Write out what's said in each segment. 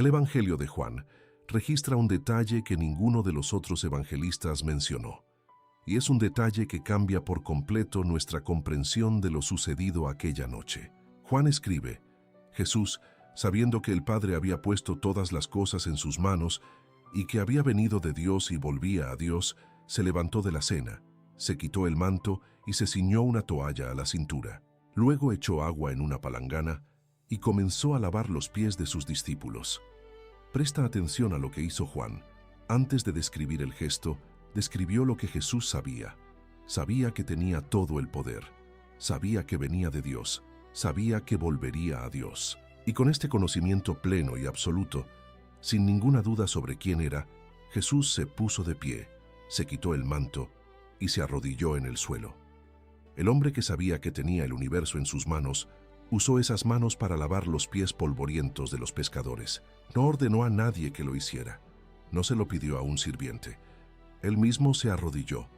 El Evangelio de Juan registra un detalle que ninguno de los otros evangelistas mencionó, y es un detalle que cambia por completo nuestra comprensión de lo sucedido aquella noche. Juan escribe: Jesús, sabiendo que el Padre había puesto todas las cosas en sus manos y que había venido de Dios y volvía a Dios, se levantó de la cena, se quitó el manto y se ciñó una toalla a la cintura. Luego echó agua en una palangana y comenzó a lavar los pies de sus discípulos. Presta atención a lo que hizo Juan. Antes de describir el gesto, describió lo que Jesús sabía. Sabía que tenía todo el poder. Sabía que venía de Dios. Sabía que volvería a Dios. Y con este conocimiento pleno y absoluto, sin ninguna duda sobre quién era, Jesús se puso de pie, se quitó el manto y se arrodilló en el suelo. El hombre que sabía que tenía el universo en sus manos, usó esas manos para lavar los pies polvorientos de los pescadores. No ordenó a nadie que lo hiciera. No se lo pidió a un sirviente. Él mismo se arrodilló.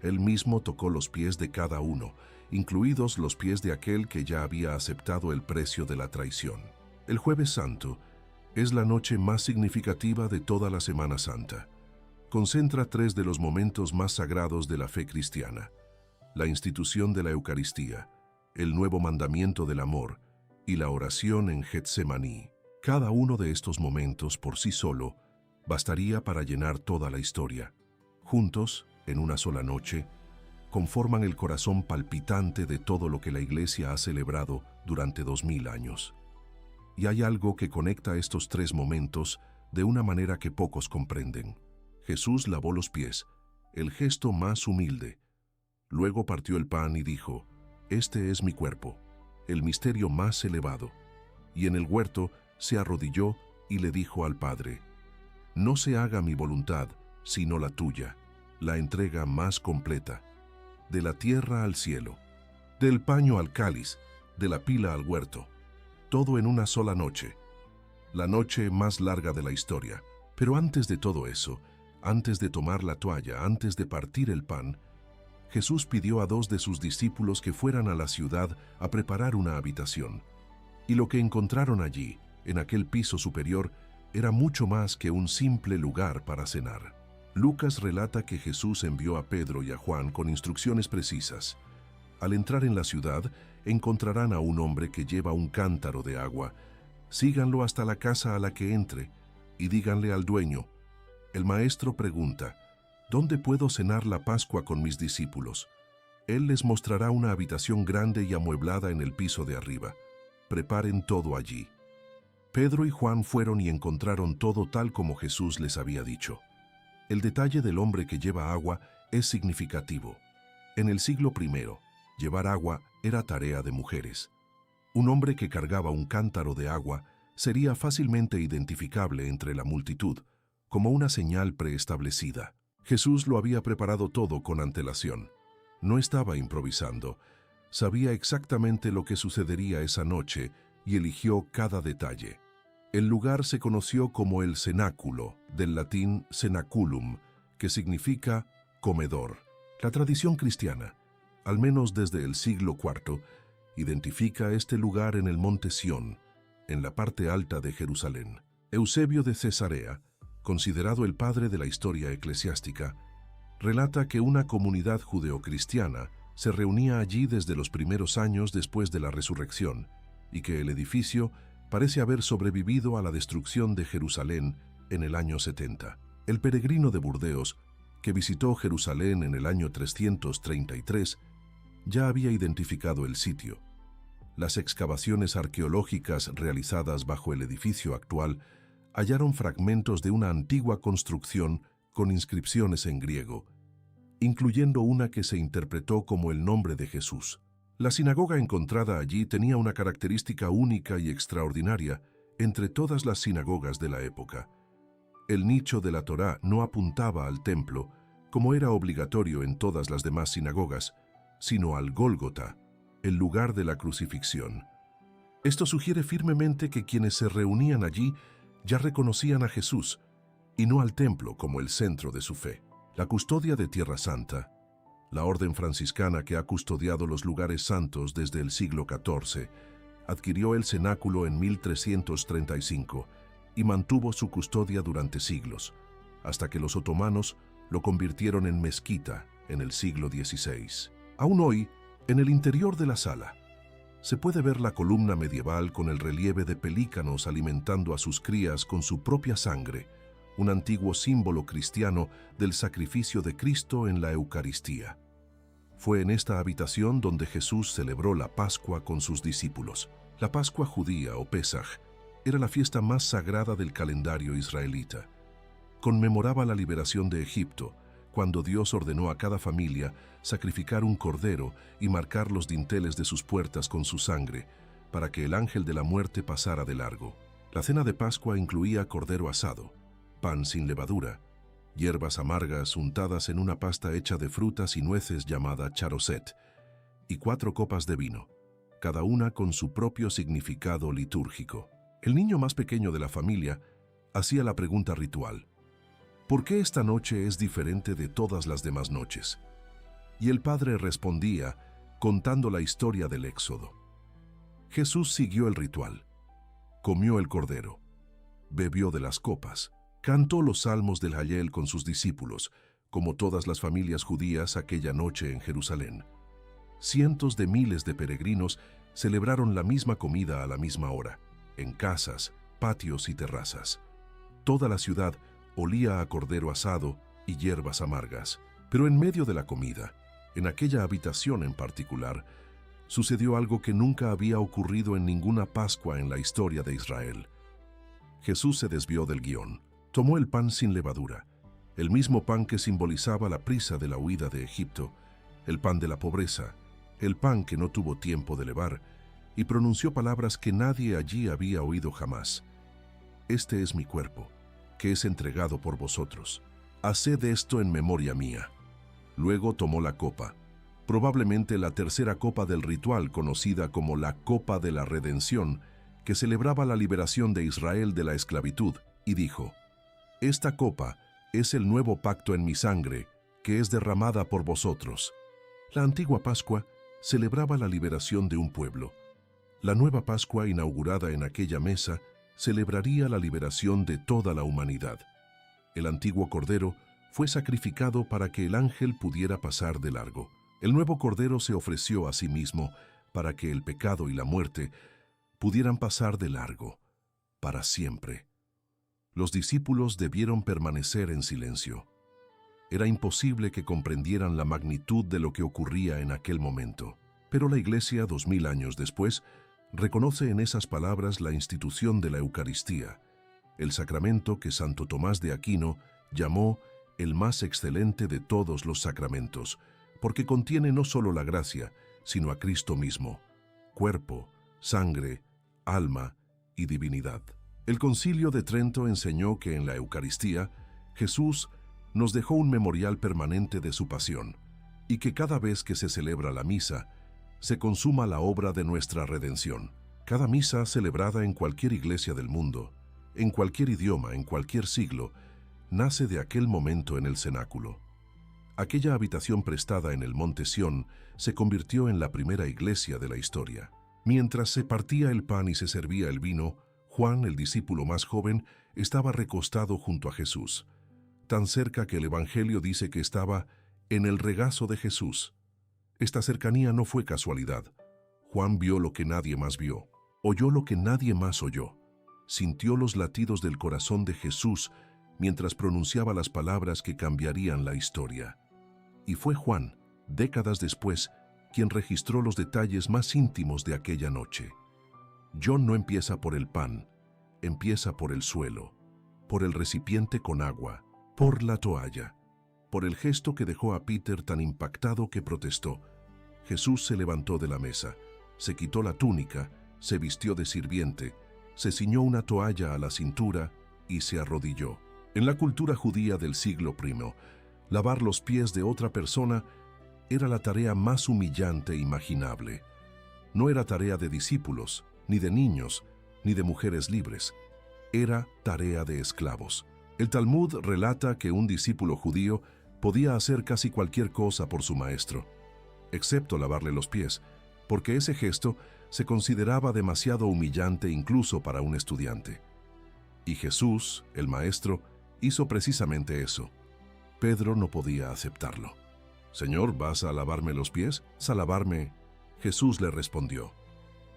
Él mismo tocó los pies de cada uno, incluidos los pies de aquel que ya había aceptado el precio de la traición. El Jueves Santo es la noche más significativa de toda la Semana Santa. Concentra tres de los momentos más sagrados de la fe cristiana: la institución de la Eucaristía, el nuevo mandamiento del amor y la oración en Getsemaní. Cada uno de estos momentos por sí solo bastaría para llenar toda la historia. Juntos, en una sola noche, conforman el corazón palpitante de todo lo que la Iglesia ha celebrado durante 2000 años. Y hay algo que conecta estos tres momentos de una manera que pocos comprenden. Jesús lavó los pies, el gesto más humilde. Luego partió el pan y dijo: «Este es mi cuerpo», el misterio más elevado. Y en el huerto se arrodilló y le dijo al Padre: «No se haga mi voluntad, sino la tuya», la entrega más completa. De la tierra al cielo, del paño al cáliz, de la pila al huerto, todo en una sola noche, la noche más larga de la historia. Pero antes de todo eso, antes de tomar la toalla, antes de partir el pan, Jesús pidió a 2 de sus discípulos que fueran a la ciudad a preparar una habitación. Y lo que encontraron allí, en aquel piso superior, era mucho más que un simple lugar para cenar. Lucas relata que Jesús envió a Pedro y a Juan con instrucciones precisas. Al entrar en la ciudad, encontrarán a un hombre que lleva un cántaro de agua. Síganlo hasta la casa a la que entre y díganle al dueño: «El maestro pregunta: ¿dónde puedo cenar la Pascua con mis discípulos? Él les mostrará una habitación grande y amueblada en el piso de arriba. Preparen todo allí». Pedro y Juan fueron y encontraron todo tal como Jesús les había dicho. El detalle del hombre que lleva agua es significativo. En el siglo I, llevar agua era tarea de mujeres. Un hombre que cargaba un cántaro de agua sería fácilmente identificable entre la multitud, como una señal preestablecida. Jesús lo había preparado todo con antelación. No estaba improvisando. Sabía exactamente lo que sucedería esa noche y eligió cada detalle. El lugar se conoció como el cenáculo, del latín cenaculum, que significa comedor. La tradición cristiana, al menos desde el siglo IV, identifica este lugar en el monte Sión, en la parte alta de Jerusalén. Eusebio de Cesarea, considerado el padre de la historia eclesiástica, relata que una comunidad judeocristiana se reunía allí desde los primeros años después de la resurrección y que el edificio parece haber sobrevivido a la destrucción de Jerusalén en el año 70. El peregrino de Burdeos, que visitó Jerusalén en el año 333, ya había identificado el sitio. Las excavaciones arqueológicas realizadas bajo el edificio actual hallaron fragmentos de una antigua construcción con inscripciones en griego, incluyendo una que se interpretó como el nombre de Jesús. La sinagoga encontrada allí tenía una característica única y extraordinaria entre todas las sinagogas de la época. El nicho de la Torá no apuntaba al templo, como era obligatorio en todas las demás sinagogas, sino al Gólgota, el lugar de la crucifixión. Esto sugiere firmemente que quienes se reunían allí ya reconocían a Jesús, y no al templo como el centro de su fe. La custodia de Tierra Santa, la orden franciscana que ha custodiado los lugares santos desde el siglo XIV, adquirió el cenáculo en 1335 y mantuvo su custodia durante siglos, hasta que los otomanos lo convirtieron en mezquita en el siglo XVI. Aún hoy, en el interior de la sala, se puede ver la columna medieval con el relieve de pelícanos alimentando a sus crías con su propia sangre, un antiguo símbolo cristiano del sacrificio de Cristo en la Eucaristía. Fue en esta habitación donde Jesús celebró la Pascua con sus discípulos. La Pascua judía o Pesaj era la fiesta más sagrada del calendario israelita. Conmemoraba la liberación de Egipto, cuando Dios ordenó a cada familia sacrificar un cordero y marcar los dinteles de sus puertas con su sangre, para que el ángel de la muerte pasara de largo. La cena de Pascua incluía cordero asado, pan sin levadura, hierbas amargas untadas en una pasta hecha de frutas y nueces llamada charoset, y 4 copas de vino, cada una con su propio significado litúrgico. El niño más pequeño de la familia hacía la pregunta ritual: ¿por qué esta noche es diferente de todas las demás noches? Y el padre respondía contando la historia del Éxodo. Jesús siguió el ritual, comió el cordero, bebió de las copas, cantó los salmos del Hallel con sus discípulos, como todas las familias judías aquella noche en Jerusalén. Cientos de miles de peregrinos celebraron la misma comida a la misma hora, en casas, patios y terrazas. Toda la ciudad olía a cordero asado y hierbas amargas. Pero en medio de la comida, en aquella habitación en particular, sucedió algo que nunca había ocurrido en ninguna Pascua en la historia de Israel. Jesús se desvió del guión. Tomó el pan sin levadura, el mismo pan que simbolizaba la prisa de la huida de Egipto, el pan de la pobreza, el pan que no tuvo tiempo de levar, y pronunció palabras que nadie allí había oído jamás. Este es mi cuerpo, que es entregado por vosotros. Haced esto en memoria mía. Luego tomó la copa, probablemente la tercera copa del ritual conocida como la Copa de la Redención, que celebraba la liberación de Israel de la esclavitud, y dijo: esta copa es el nuevo pacto en mi sangre, que es derramada por vosotros. La antigua Pascua celebraba la liberación de un pueblo. La nueva Pascua, inaugurada en aquella mesa, celebraría la liberación de toda la humanidad. El antiguo cordero fue sacrificado para que el ángel pudiera pasar de largo. El nuevo cordero se ofreció a sí mismo para que el pecado y la muerte pudieran pasar de largo, para siempre. Los discípulos debieron permanecer en silencio. Era imposible que comprendieran la magnitud de lo que ocurría en aquel momento. Pero la Iglesia, 2000 años después, reconoce en esas palabras la institución de la Eucaristía, el sacramento que Santo Tomás de Aquino llamó el más excelente de todos los sacramentos, porque contiene no solo la gracia, sino a Cristo mismo, cuerpo, sangre, alma y divinidad. El Concilio de Trento enseñó que en la Eucaristía, Jesús nos dejó un memorial permanente de su pasión, y que cada vez que se celebra la misa, se consuma la obra de nuestra redención. Cada misa celebrada en cualquier iglesia del mundo, en cualquier idioma, en cualquier siglo, nace de aquel momento en el cenáculo. Aquella habitación prestada en el monte Sión se convirtió en la primera iglesia de la historia. Mientras se partía el pan y se servía el vino, Juan, el discípulo más joven, estaba recostado junto a Jesús, tan cerca que el Evangelio dice que estaba en el regazo de Jesús. Esta cercanía no fue casualidad. Juan vio lo que nadie más vio, oyó lo que nadie más oyó, sintió los latidos del corazón de Jesús mientras pronunciaba las palabras que cambiarían la historia. Y fue Juan, décadas después, quien registró los detalles más íntimos de aquella noche. John no empieza por el pan, empieza por el suelo, por el recipiente con agua, por la toalla, por el gesto que dejó a Peter tan impactado que protestó. Jesús se levantó de la mesa, se quitó la túnica, se vistió de sirviente, se ciñó una toalla a la cintura y se arrodilló. En la cultura judía del siglo I, lavar los pies de otra persona era la tarea más humillante imaginable. No era tarea de discípulos, ni de niños, ni de mujeres libres. Era tarea de esclavos. El Talmud relata que un discípulo judío podía hacer casi cualquier cosa por su maestro, excepto lavarle los pies, porque ese gesto se consideraba demasiado humillante incluso para un estudiante. Y Jesús, el Maestro, hizo precisamente eso. Pedro no podía aceptarlo. «Señor, ¿vas a lavarme los pies? ¿A lavarme?» Jesús le respondió: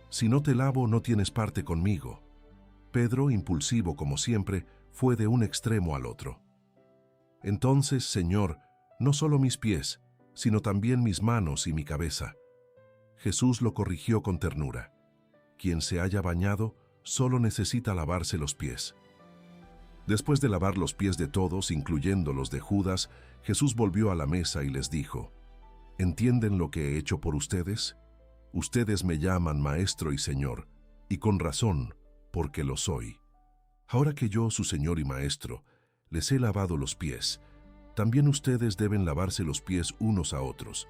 «Si no te lavo, no tienes parte conmigo». Pedro, impulsivo como siempre, fue de un extremo al otro. «Entonces, Señor, no solo mis pies, sino también mis manos y mi cabeza». Jesús lo corrigió con ternura. Quien se haya bañado solo necesita lavarse los pies. Después de lavar los pies de todos, incluyendo los de Judas, Jesús volvió a la mesa y les dijo: «¿Entienden lo que he hecho por ustedes? Ustedes me llaman Maestro y Señor, y con razón, porque lo soy. Ahora que yo, su Señor y Maestro, les he lavado los pies, también ustedes deben lavarse los pies unos a otros.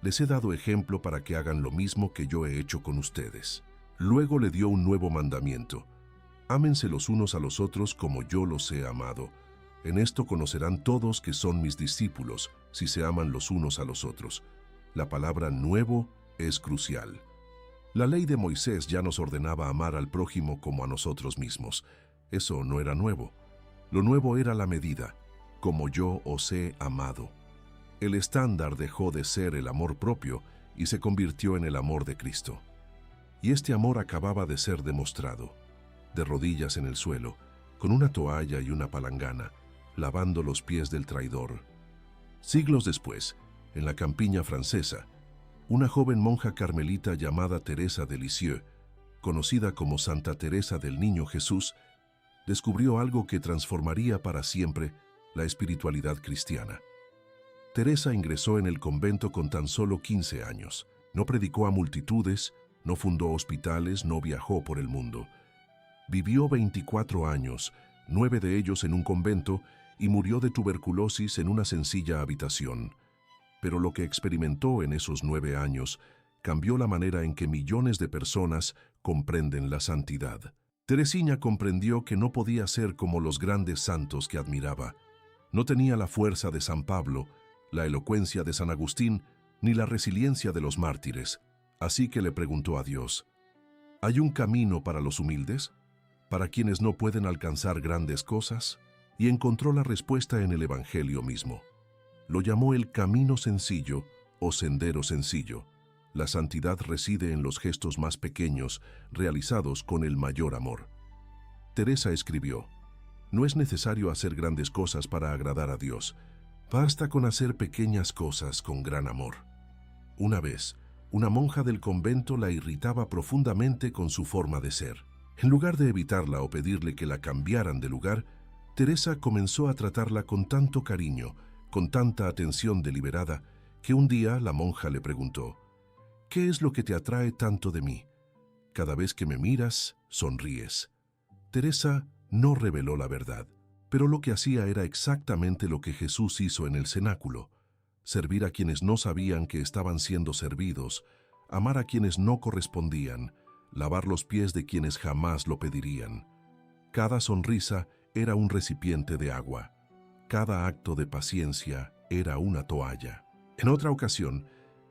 Les he dado ejemplo para que hagan lo mismo que yo he hecho con ustedes». Luego le dio un nuevo mandamiento: «Ámense los unos a los otros como yo los he amado. En esto conocerán todos que son mis discípulos, si se aman los unos a los otros». La palabra nuevo es crucial. La ley de Moisés ya nos ordenaba amar al prójimo como a nosotros mismos. Eso no era nuevo. Lo nuevo era la medida: como yo os he amado. El estándar dejó de ser el amor propio y se convirtió en el amor de Cristo. Y este amor acababa de ser demostrado, de rodillas en el suelo, con una toalla y una palangana, lavando los pies del traidor. Siglos después, en la campiña francesa, una joven monja carmelita llamada Teresa de Lisieux, conocida como Santa Teresa del Niño Jesús, descubrió algo que transformaría para siempre la espiritualidad cristiana. Teresa ingresó en el convento con tan solo 15 años. No predicó a multitudes, no fundó hospitales, no viajó por el mundo. Vivió 24 años, 9 de ellos en un convento, y murió de tuberculosis en una sencilla habitación. Pero lo que experimentó en esos 9 años cambió la manera en que millones de personas comprenden la santidad. Teresina comprendió que no podía ser como los grandes santos que admiraba. No tenía la fuerza de San Pablo, la elocuencia de San Agustín, ni la resiliencia de los mártires. Así que le preguntó a Dios: ¿hay un camino para los humildes? ¿Para quienes no pueden alcanzar grandes cosas? Y encontró la respuesta en el Evangelio mismo. Lo llamó el camino sencillo o sendero sencillo. La santidad reside en los gestos más pequeños, realizados con el mayor amor. Teresa escribió: «No es necesario hacer grandes cosas para agradar a Dios. Basta con hacer pequeñas cosas con gran amor». Una vez, una monja del convento la irritaba profundamente con su forma de ser. En lugar de evitarla o pedirle que la cambiaran de lugar, Teresa comenzó a tratarla con tanto cariño, con tanta atención deliberada, que un día la monja le preguntó: «¿Qué es lo que te atrae tanto de mí? Cada vez que me miras, sonríes». Teresa no reveló la verdad, pero lo que hacía era exactamente lo que Jesús hizo en el cenáculo: servir a quienes no sabían que estaban siendo servidos, amar a quienes no correspondían, lavar los pies de quienes jamás lo pedirían. Cada sonrisa era un recipiente de agua. Cada acto de paciencia era una toalla. En otra ocasión,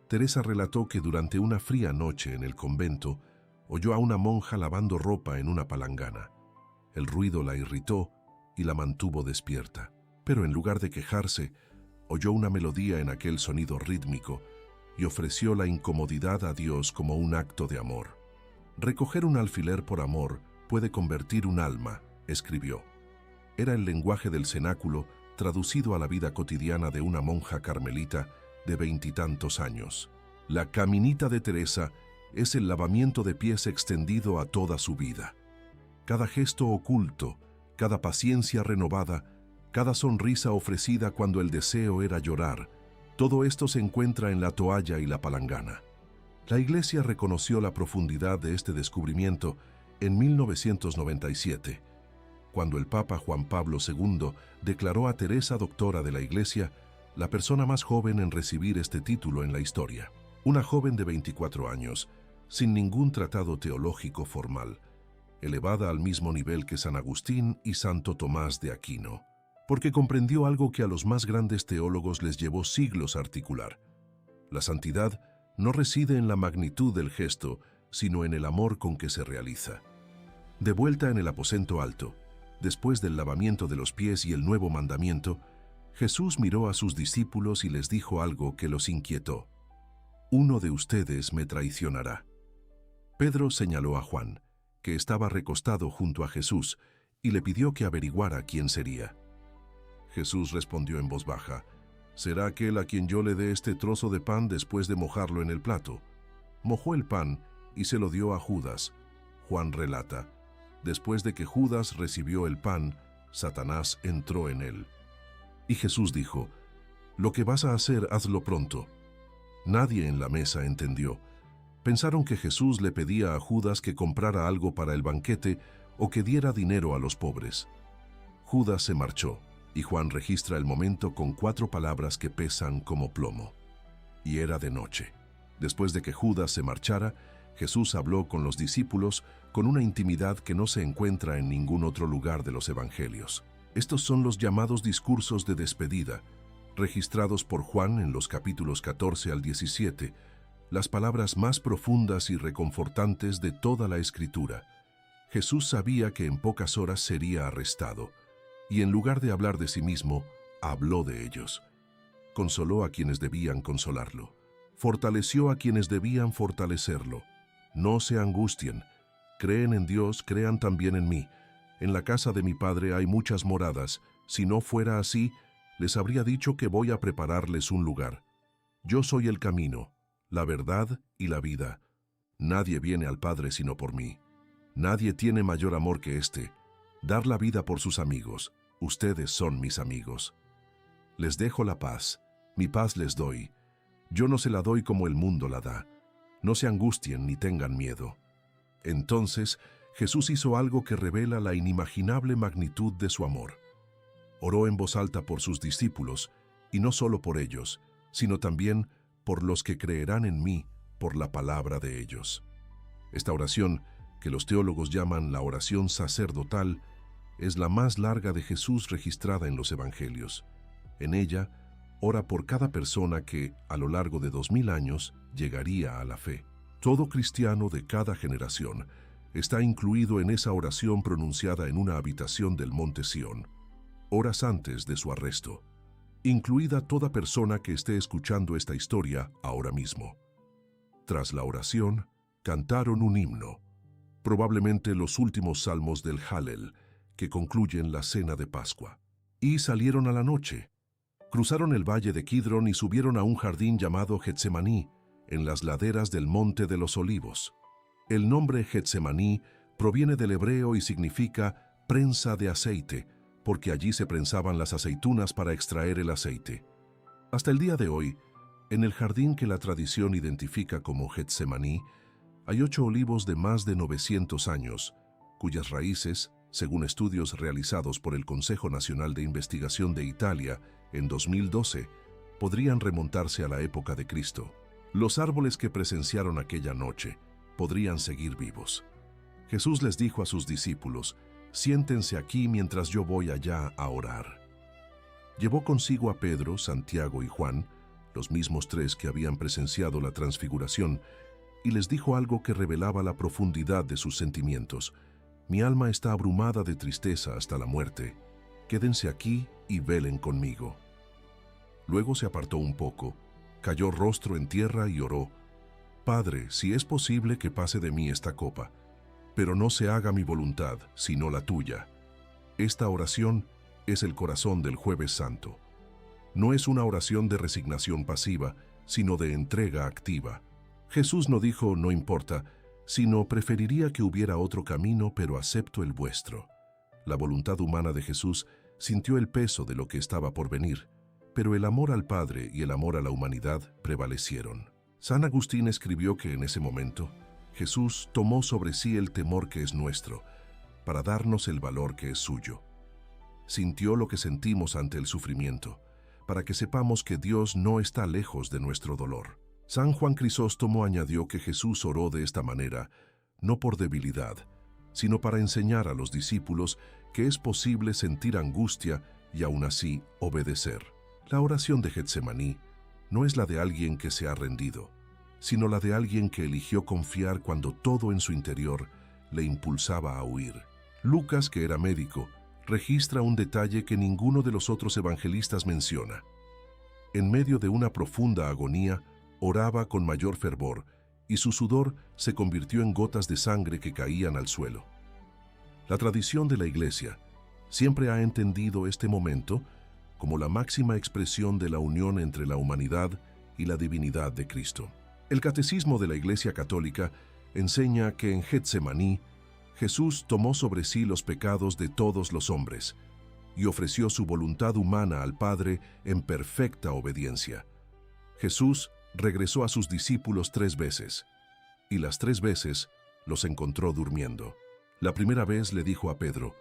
Teresa relató que durante una fría noche en el convento, oyó a una monja lavando ropa en una palangana. El ruido la irritó y la mantuvo despierta. Pero en lugar de quejarse, oyó una melodía en aquel sonido rítmico y ofreció la incomodidad a Dios como un acto de amor. «Recoger un alfiler por amor puede convertir un alma», escribió. Era el lenguaje del cenáculo traducido a la vida cotidiana de una monja carmelita de 20 y tantos años. La caminita de Teresa es el lavamiento de pies extendido a toda su vida. Cada gesto oculto, cada paciencia renovada, cada sonrisa ofrecida cuando el deseo era llorar, todo esto se encuentra en la toalla y la palangana. La Iglesia reconoció la profundidad de este descubrimiento en 1997, cuando el Papa Juan Pablo II declaró a Teresa doctora de la Iglesia, la persona más joven en recibir este título en la historia. Una joven de 24 años, sin ningún tratado teológico formal, elevada al mismo nivel que San Agustín y Santo Tomás de Aquino, porque comprendió algo que a los más grandes teólogos les llevó siglos articular. La santidad no reside en la magnitud del gesto, sino en el amor con que se realiza. De vuelta en el aposento alto, Después del lavamiento de los pies y el nuevo mandamiento, Jesús miró a sus discípulos y les dijo algo que los inquietó. «Uno de ustedes me traicionará». Pedro señaló a Juan, que estaba recostado junto a Jesús, y le pidió que averiguara quién sería. Jesús respondió en voz baja: «Será aquel a quien yo le dé este trozo de pan después de mojarlo en el plato». Mojó el pan y se lo dio a Judas. Juan relata: «Después de que Judas recibió el pan, Satanás entró en él». Y Jesús dijo: «Lo que vas a hacer, hazlo pronto». Nadie en la mesa entendió. Pensaron que Jesús le pedía a Judas que comprara algo para el banquete o que diera dinero a los pobres. Judas se marchó, y Juan registra el momento con 4 palabras que pesan como plomo. Y era de noche. Después de que Judas se marchara, Jesús habló con los discípulos con una intimidad que no se encuentra en ningún otro lugar de los evangelios. Estos son los llamados discursos de despedida, registrados por Juan en los capítulos 14 al 17, las palabras más profundas y reconfortantes de toda la Escritura. Jesús sabía que en pocas horas sería arrestado, y en lugar de hablar de sí mismo, habló de ellos. Consoló a quienes debían consolarlo. Fortaleció a quienes debían fortalecerlo. No se angustien. Creen en Dios, crean también en mí. En la casa de mi Padre hay muchas moradas. Si no fuera así, les habría dicho que voy a prepararles un lugar. Yo soy el camino, la verdad y la vida. Nadie viene al Padre sino por mí. Nadie tiene mayor amor que este, dar la vida por sus amigos. Ustedes son mis amigos. Les dejo la paz, mi paz les doy. Yo no se la doy como el mundo la da. No se angustien ni tengan miedo». Entonces, Jesús hizo algo que revela la inimaginable magnitud de su amor. Oró en voz alta por sus discípulos, y no solo por ellos, sino también por los que creerán en mí por la palabra de ellos. Esta oración, que los teólogos llaman la oración sacerdotal, es la más larga de Jesús registrada en los evangelios. En ella, ora por cada persona que, a lo largo de 2000 años, llegaría a la fe. Todo cristiano de cada generación está incluido en esa oración pronunciada en una habitación del monte Sión, horas antes de su arresto, incluida toda persona que esté escuchando esta historia ahora mismo. Tras la oración, cantaron un himno, probablemente los últimos salmos del Hallel, que concluyen la cena de Pascua. Y salieron a la noche. Cruzaron el valle de Kidrón y subieron a un jardín llamado Getsemaní, en las laderas del Monte de los Olivos. El nombre Getsemaní proviene del hebreo y significa prensa de aceite, porque allí se prensaban las aceitunas para extraer el aceite. Hasta el día de hoy, en el jardín que la tradición identifica como Getsemaní, hay 8 olivos de más de 900 años, cuyas raíces, según estudios realizados por el Consejo Nacional de Investigación de Italia en 2012, podrían remontarse a la época de Cristo. Los árboles que presenciaron aquella noche podrían seguir vivos. Jesús les dijo a sus discípulos: «Siéntense aquí mientras yo voy allá a orar». Llevó consigo a Pedro, Santiago y Juan, los mismos 3 que habían presenciado la transfiguración, y les dijo algo que revelaba la profundidad de sus sentimientos. «Mi alma está abrumada de tristeza hasta la muerte. Quédense aquí y velen conmigo». Luego se apartó un poco, cayó rostro en tierra y oró: «Padre, si es posible que pase de mí esta copa, pero no se haga mi voluntad, sino la tuya». Esta oración es el corazón del Jueves Santo. No es una oración de resignación pasiva, sino de entrega activa. Jesús no dijo «no importa», sino «preferiría que hubiera otro camino, pero acepto el vuestro». La voluntad humana de Jesús sintió el peso de lo que estaba por venir, pero el amor al Padre y el amor a la humanidad prevalecieron. San Agustín escribió que en ese momento Jesús tomó sobre sí el temor que es nuestro, para darnos el valor que es suyo. Sintió lo que sentimos ante el sufrimiento, para que sepamos que Dios no está lejos de nuestro dolor. San Juan Crisóstomo añadió que Jesús oró de esta manera, no por debilidad, sino para enseñar a los discípulos que es posible sentir angustia y aún así obedecer. La oración de Getsemaní no es la de alguien que se ha rendido, sino la de alguien que eligió confiar cuando todo en su interior le impulsaba a huir. Lucas, que era médico, registra un detalle que ninguno de los otros evangelistas menciona. En medio de una profunda agonía, oraba con mayor fervor, y su sudor se convirtió en gotas de sangre que caían al suelo. La tradición de la Iglesia siempre ha entendido este momento como la máxima expresión de la unión entre la humanidad y la divinidad de Cristo. El Catecismo de la Iglesia Católica enseña que en Getsemaní, Jesús tomó sobre sí los pecados de todos los hombres y ofreció su voluntad humana al Padre en perfecta obediencia. Jesús regresó a sus discípulos 3 veces, y las 3 veces los encontró durmiendo. La primera vez le dijo a Pedro: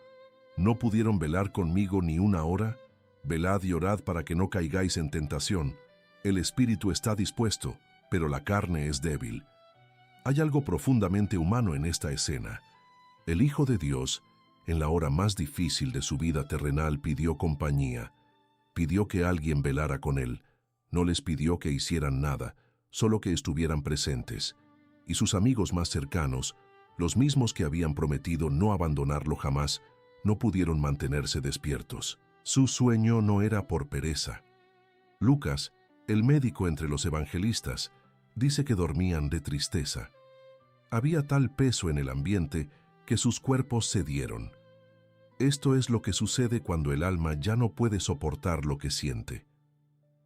¿no pudieron velar conmigo ni una hora? Velad y orad para que no caigáis en tentación. El espíritu está dispuesto, pero la carne es débil. Hay algo profundamente humano en esta escena. El Hijo de Dios, en la hora más difícil de su vida terrenal, pidió compañía, pidió que alguien velara con él. No les pidió que hicieran nada, solo que estuvieran presentes. Y sus amigos más cercanos, los mismos que habían prometido no abandonarlo jamás, no pudieron mantenerse despiertos. Su sueño no era por pereza. Lucas, el médico entre los evangelistas, dice que dormían de tristeza. Había tal peso en el ambiente que sus cuerpos cedieron. Esto es lo que sucede cuando el alma ya no puede soportar lo que siente.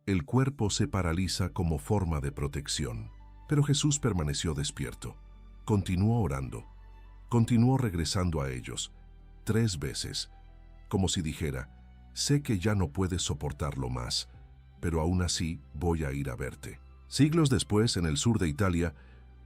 El cuerpo se paraliza como forma de protección. Pero Jesús permaneció despierto. Continuó orando. Continuó regresando a ellos 3 veces, como si dijera: sé que ya no puedes soportarlo más, pero aún así voy a ir a verte. Siglos después, en el sur de Italia,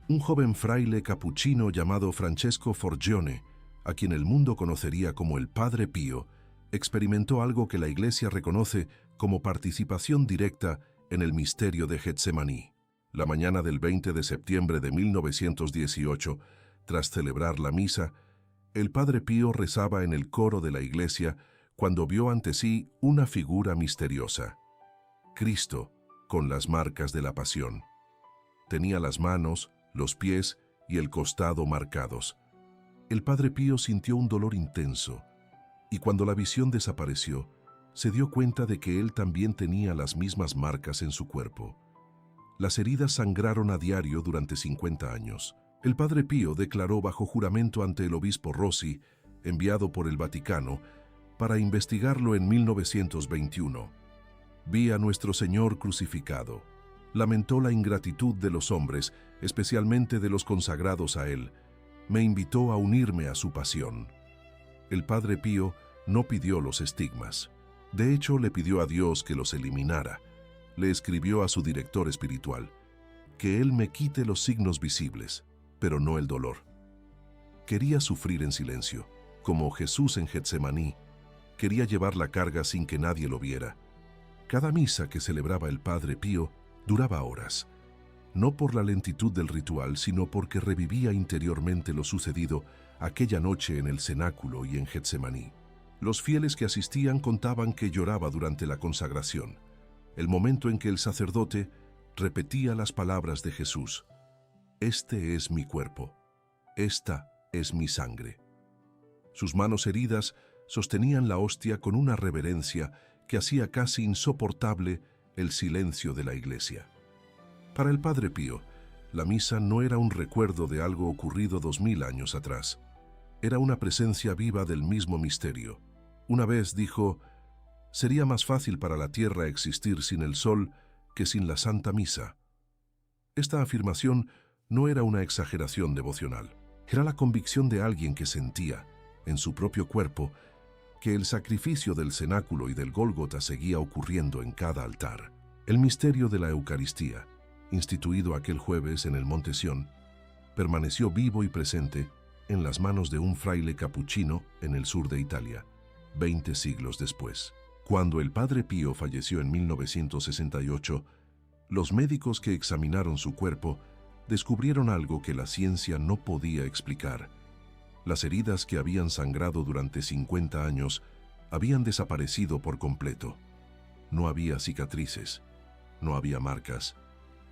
un joven fraile capuchino llamado Francesco Forgione, a quien el mundo conocería como el Padre Pío, experimentó algo que la Iglesia reconoce como participación directa en el misterio de Getsemaní. La mañana del 20 de septiembre de 1918, tras celebrar la misa, el Padre Pío rezaba en el coro de la iglesia cuando vio ante sí una figura misteriosa: Cristo, con las marcas de la pasión. Tenía las manos, los pies y el costado marcados. El Padre Pío sintió un dolor intenso, y cuando la visión desapareció, se dio cuenta de que él también tenía las mismas marcas en su cuerpo. Las heridas sangraron a diario durante 50 años. El Padre Pío declaró bajo juramento ante el obispo Rossi, enviado por el Vaticano, para investigarlo en 1921. Vi a nuestro Señor crucificado. Lamentó la ingratitud de los hombres, especialmente de los consagrados a Él. Me invitó a unirme a su pasión. El Padre Pío no pidió los estigmas. De hecho, le pidió a Dios que los eliminara. Le escribió a su director espiritual: que Él me quite los signos visibles, pero no el dolor. Quería sufrir en silencio, como Jesús en Getsemaní. Quería llevar la carga sin que nadie lo viera. Cada misa que celebraba el Padre Pío duraba horas, no por la lentitud del ritual, sino porque revivía interiormente lo sucedido aquella noche en el cenáculo y en Getsemaní. Los fieles que asistían contaban que lloraba durante la consagración, el momento en que el sacerdote repetía las palabras de Jesús: este es mi cuerpo, esta es mi sangre. Sus manos heridas sostenían la hostia con una reverencia que hacía casi insoportable el silencio de la iglesia. Para el Padre Pío, la misa no era un recuerdo de algo ocurrido 2000 años atrás. Era una presencia viva del mismo misterio. Una vez dijo: sería más fácil para la tierra existir sin el sol que sin la Santa Misa. Esta afirmación no era una exageración devocional. Era la convicción de alguien que sentía, en su propio cuerpo, que el sacrificio del cenáculo y del Gólgota seguía ocurriendo en cada altar. El misterio de la Eucaristía, instituido aquel jueves en el Monte Sión, permaneció vivo y presente en las manos de un fraile capuchino en el sur de Italia, 20 siglos después. Cuando el Padre Pío falleció en 1968, los médicos que examinaron su cuerpo descubrieron algo que la ciencia no podía explicar. Las heridas que habían sangrado durante 50 años habían desaparecido por completo. No había cicatrices, no había marcas.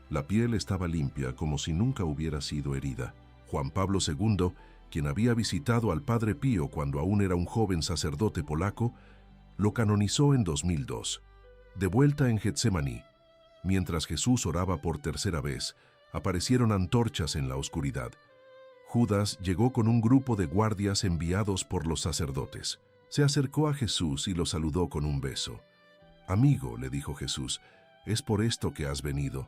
La piel estaba limpia como si nunca hubiera sido herida. Juan Pablo II quien había visitado al Padre Pío cuando aún era un joven sacerdote polaco, lo canonizó en 2002. De vuelta en Getsemaní, mientras Jesús oraba por tercera vez, aparecieron antorchas en la oscuridad. Judas llegó con un grupo de guardias enviados por los sacerdotes. Se acercó a Jesús y lo saludó con un beso. «Amigo», le dijo Jesús, «es por esto que has venido».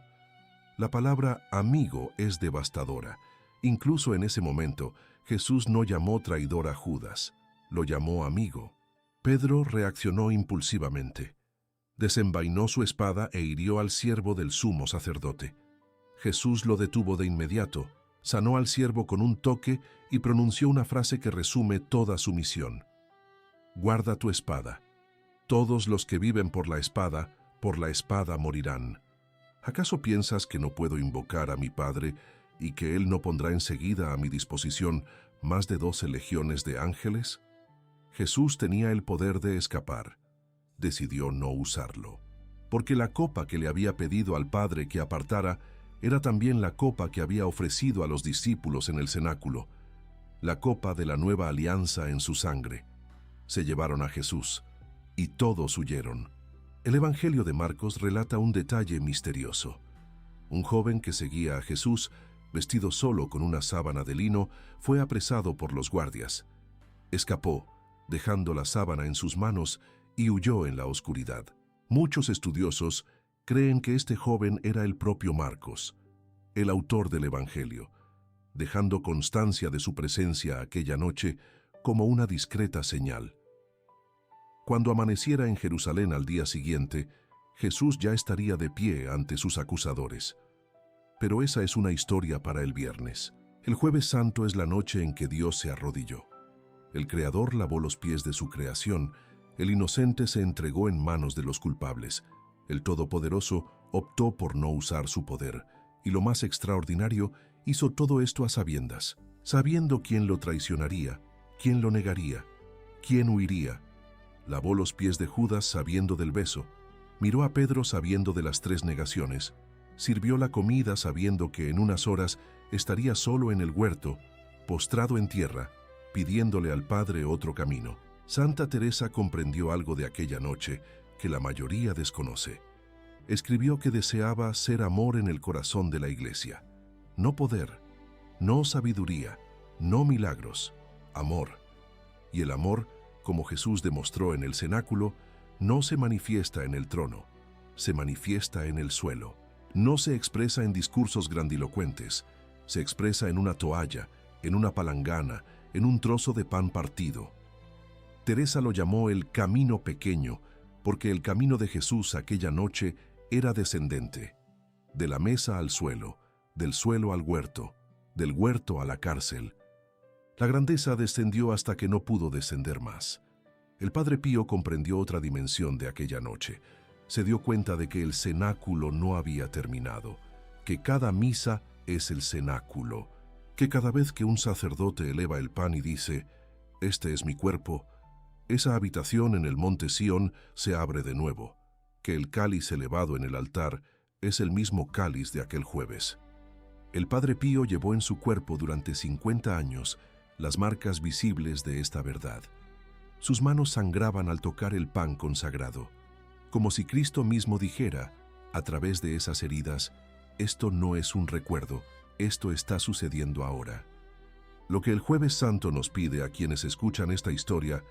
La palabra amigo es devastadora. Incluso en ese momento, Jesús no llamó traidor a Judas, lo llamó amigo. Pedro reaccionó impulsivamente. Desenvainó su espada e hirió al siervo del sumo sacerdote. Jesús lo detuvo de inmediato, sanó al siervo con un toque y pronunció una frase que resume toda su misión. «Guarda tu espada. Todos los que viven por la espada morirán». ¿Acaso piensas que no puedo invocar a mi Padre y que Él no pondrá enseguida a mi disposición más de 12 legiones de ángeles? Jesús tenía el poder de escapar. Decidió no usarlo, porque la copa que le había pedido al Padre que apartara era también la copa que había ofrecido a los discípulos en el cenáculo, la copa de la nueva alianza en su sangre. Se llevaron a Jesús, y todos huyeron. El Evangelio de Marcos relata un detalle misterioso. Un joven que seguía a Jesús, vestido solo con una sábana de lino, fue apresado por los guardias. Escapó, dejando la sábana en sus manos, y huyó en la oscuridad. Muchos estudiosos creen que este joven era el propio Marcos, el autor del Evangelio, dejando constancia de su presencia aquella noche como una discreta señal. Cuando amaneciera en Jerusalén al día siguiente, Jesús ya estaría de pie ante sus acusadores. Pero esa es una historia para el viernes. El Jueves Santo es la noche en que Dios se arrodilló. El Creador lavó los pies de su creación, el inocente se entregó en manos de los culpables, el Todopoderoso optó por no usar su poder, y lo más extraordinario, hizo todo esto a sabiendas, sabiendo quién lo traicionaría, quién lo negaría, quién huiría. Lavó los pies de Judas sabiendo del beso, miró a Pedro sabiendo de las 3 negaciones, sirvió la comida sabiendo que en unas horas estaría solo en el huerto, postrado en tierra, pidiéndole al Padre otro camino. Santa Teresa comprendió algo de aquella noche que la mayoría desconoce. Escribió que deseaba ser amor en el corazón de la Iglesia. No poder, no sabiduría, no milagros, amor. Y el amor, como Jesús demostró en el cenáculo, no se manifiesta en el trono, se manifiesta en el suelo. No se expresa en discursos grandilocuentes, se expresa en una toalla, en una palangana, en un trozo de pan partido. Teresa lo llamó el camino pequeño, porque el camino de Jesús aquella noche era descendente, de la mesa al suelo, del suelo al huerto, del huerto a la cárcel. La grandeza descendió hasta que no pudo descender más. El Padre Pío comprendió otra dimensión de aquella noche. Se dio cuenta de que el cenáculo no había terminado, que cada misa es el cenáculo, que cada vez que un sacerdote eleva el pan y dice, «Este es mi cuerpo», esa habitación en el monte Sión se abre de nuevo, que el cáliz elevado en el altar es el mismo cáliz de aquel jueves. El Padre Pío llevó en su cuerpo durante 50 años las marcas visibles de esta verdad. Sus manos sangraban al tocar el pan consagrado, como si Cristo mismo dijera, a través de esas heridas, «Esto no es un recuerdo, esto está sucediendo ahora». Lo que el Jueves Santo nos pide a quienes escuchan esta historia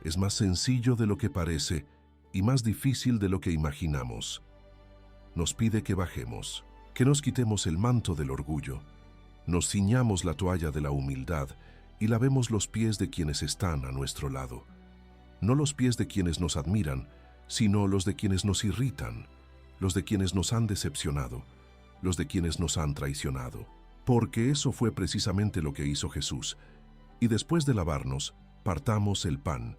es más sencillo de lo que parece y más difícil de lo que imaginamos. Nos pide que bajemos, que nos quitemos el manto del orgullo, nos ciñamos la toalla de la humildad y lavemos los pies de quienes están a nuestro lado. No los pies de quienes nos admiran, sino los de quienes nos irritan, los de quienes nos han decepcionado, los de quienes nos han traicionado. Porque eso fue precisamente lo que hizo Jesús. Y después de lavarnos, partamos el pan.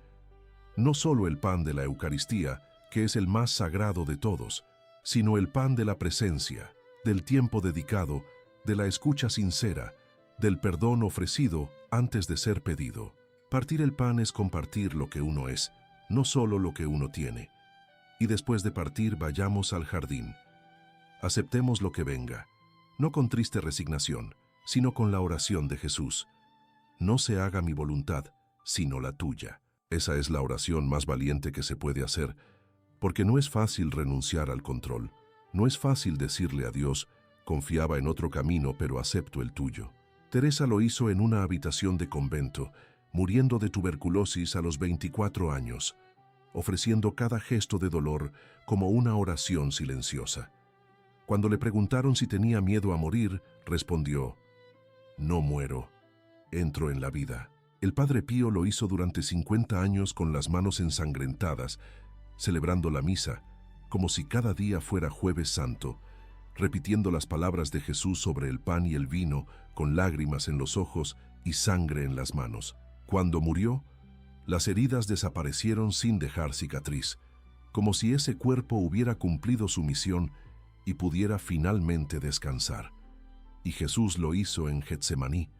No solo el pan de la Eucaristía, que es el más sagrado de todos, sino el pan de la presencia, del tiempo dedicado, de la escucha sincera, del perdón ofrecido antes de ser pedido. Partir el pan es compartir lo que uno es, no solo lo que uno tiene. Y después de partir vayamos al jardín. Aceptemos lo que venga, no con triste resignación, sino con la oración de Jesús. no se haga mi voluntad, sino la tuya. Esa es la oración más valiente que se puede hacer, porque no es fácil renunciar al control. No es fácil decirle a Dios, confiaba en otro camino, pero acepto el tuyo. Teresa lo hizo en una habitación de convento, muriendo de tuberculosis a los 24 años, ofreciendo cada gesto de dolor como una oración silenciosa. Cuando le preguntaron si tenía miedo a morir, respondió, no muero, entro en la vida. El Padre Pío lo hizo durante 50 años con las manos ensangrentadas, celebrando la misa, como si cada día fuera Jueves Santo, repitiendo las palabras de Jesús sobre el pan y el vino, con lágrimas en los ojos y sangre en las manos. Cuando murió, las heridas desaparecieron sin dejar cicatriz, como si ese cuerpo hubiera cumplido su misión y pudiera finalmente descansar. Y Jesús lo hizo en Getsemaní,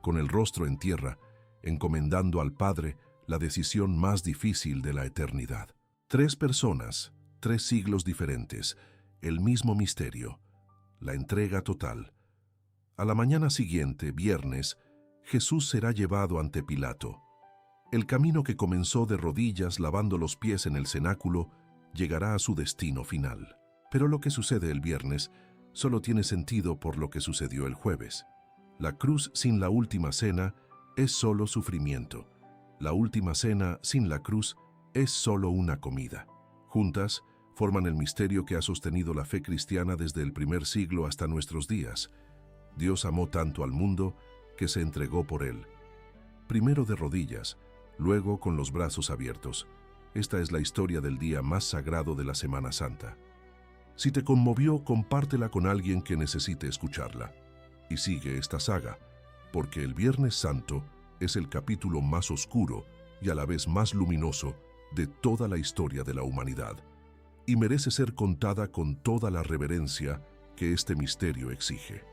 con el rostro en tierra, encomendando al Padre la decisión más difícil de la eternidad. 3 personas, 3 siglos diferentes, el mismo misterio, la entrega total. A la mañana siguiente, viernes, Jesús será llevado ante Pilato. El camino que comenzó de rodillas lavando los pies en el cenáculo llegará a su destino final. Pero lo que sucede el viernes solo tiene sentido por lo que sucedió el jueves. La cruz sin la última cena es solo sufrimiento. La última cena sin la cruz es solo una comida. Juntas, forman el misterio que ha sostenido la fe cristiana desde el primer siglo hasta nuestros días. Dios amó tanto al mundo que se entregó por él. Primero de rodillas, luego con los brazos abiertos. Esta es la historia del día más sagrado de la Semana Santa. Si te conmovió, compártela con alguien que necesite escucharla. Y sigue esta saga, porque el Viernes Santo es el capítulo más oscuro y a la vez más luminoso de toda la historia de la humanidad, y merece ser contada con toda la reverencia que este misterio exige.